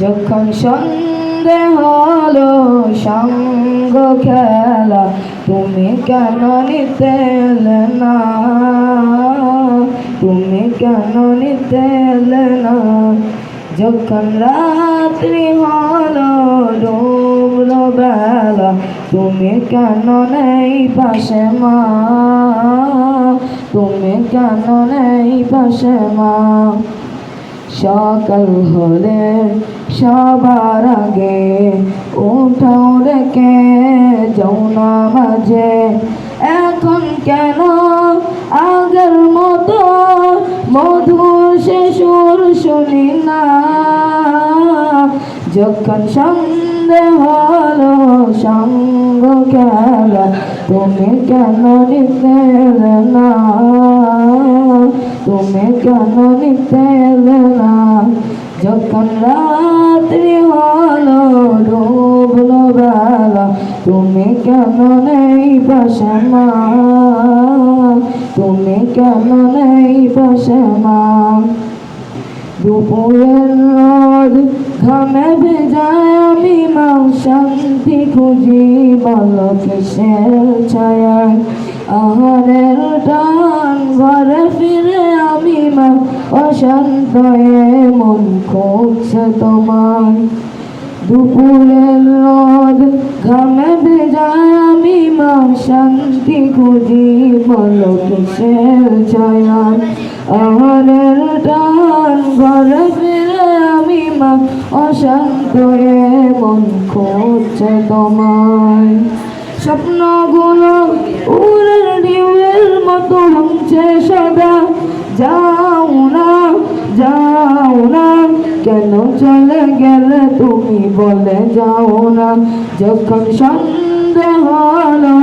যখন সন্ধে হলো সঙ্গ খেলা, তুমি কেন নিতে এলে না? তুমি কেন নিতে এলে না? যখন রাত্রি হলো ডুবলো বেলা, তুমি কেন নেই পাশে মা? তুমি কেন নেই পাশে মা? সকাল হলে সবার আগে উঠাও রেখে যাও না মাঝে। এখন কেন আগের মতো মধুর সে সুর শুনি না? যখন সন্ধে হলো সঙ্গ খেলা, তুমি কেন নিতে এলে না? তুমি কেন নিতে এলে না? যখন রাত্রি হলো ডুবলো বেলা, তুমি কেন নেই পাশে মা? তুমি কেন নেই পাশে মা? দুপুরের রোদ ঘামে ভেজায় আমি মা, শান্তি খুঁজি বলো কিসের ছায়ায়? আহারের টান ঘরে ফিরে আমি মা, অশান্ত মন খুঁজছে তোমায়। দুপুরের রোদ ঘামে ভেজায় আমি মা, শান্তি খুঁজি বলো কিসের ছায়ায়? আহারের টান ঘরে ফিরে আমি মা, অশান্ত মন খুঁজছে তোমায়। স্বপ্নগুলো উড়ের ঢেউয়ের মতো ভাঙছে সদা, যাও না যাও না, কেন চলে গেলে তুমি বলে যাও না? যখন সন্ধে হলো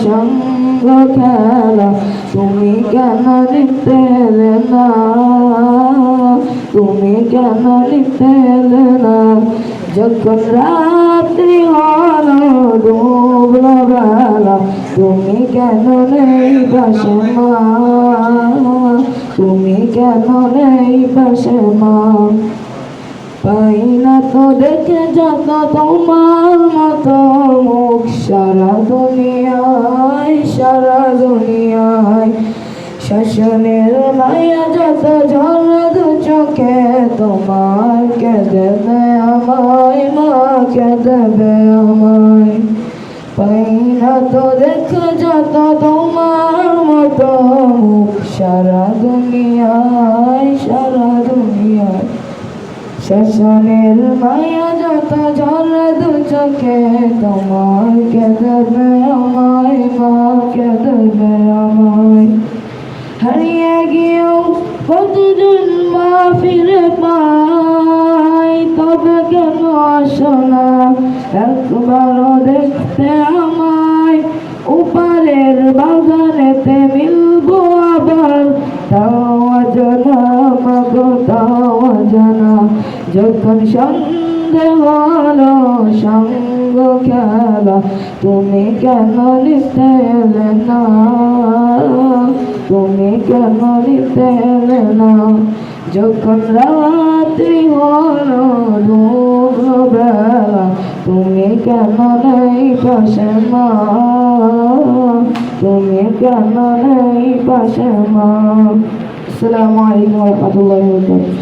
সঙ্গ খেলা, তুমি কেন নিতে এলে না? তুমি কেন নিতে এলে না? যখন রাত্রি হলো ডুবলো বেলা, তুমি কেন নেই পাশে মা? তুমি কেন নেই পাশে মা? পাই না তো দেখে যত তোমার মতো মুখ সারা দুনিয়ায়, সারা দুনিয়ায়। শাসনের মায়া যত ঝরে দু চোখে, তোমার কে দেবে আমায় মা, কে দেবে আমায়? পাই না তো দেখে যত তোমার মতো মুখ সারা দুনিয়ায়, সারা দুনিয়ায়। শাসনের মায়া যত ঝরে দু চোখে, তোমার কে দেবে আমায় মা, কে দেবে আমায়? হারিয়ে গিয়েও কতজন মা ফিরে পায়, তবে কেন আসো না একবারও দেখতে আমায়? উপারের বাগানেতে মিলবো আবার, তাও অজানা মাগো তাও অজানা। যখন সন্ধে হলো সঙ্গ খেলা, তুমি কেন নিতে এলে না? তুমি কেন নিতে এলে না? যখন রাত্রি হলো ডুবলো বেলা, তুমি কেন নেই পাশে মা? তুমি কেন নেই পাশে মা? আসসালামু আলাইকুম ওয়া রাহমাতুল্লাহি ওয়া বারাকাতুহু।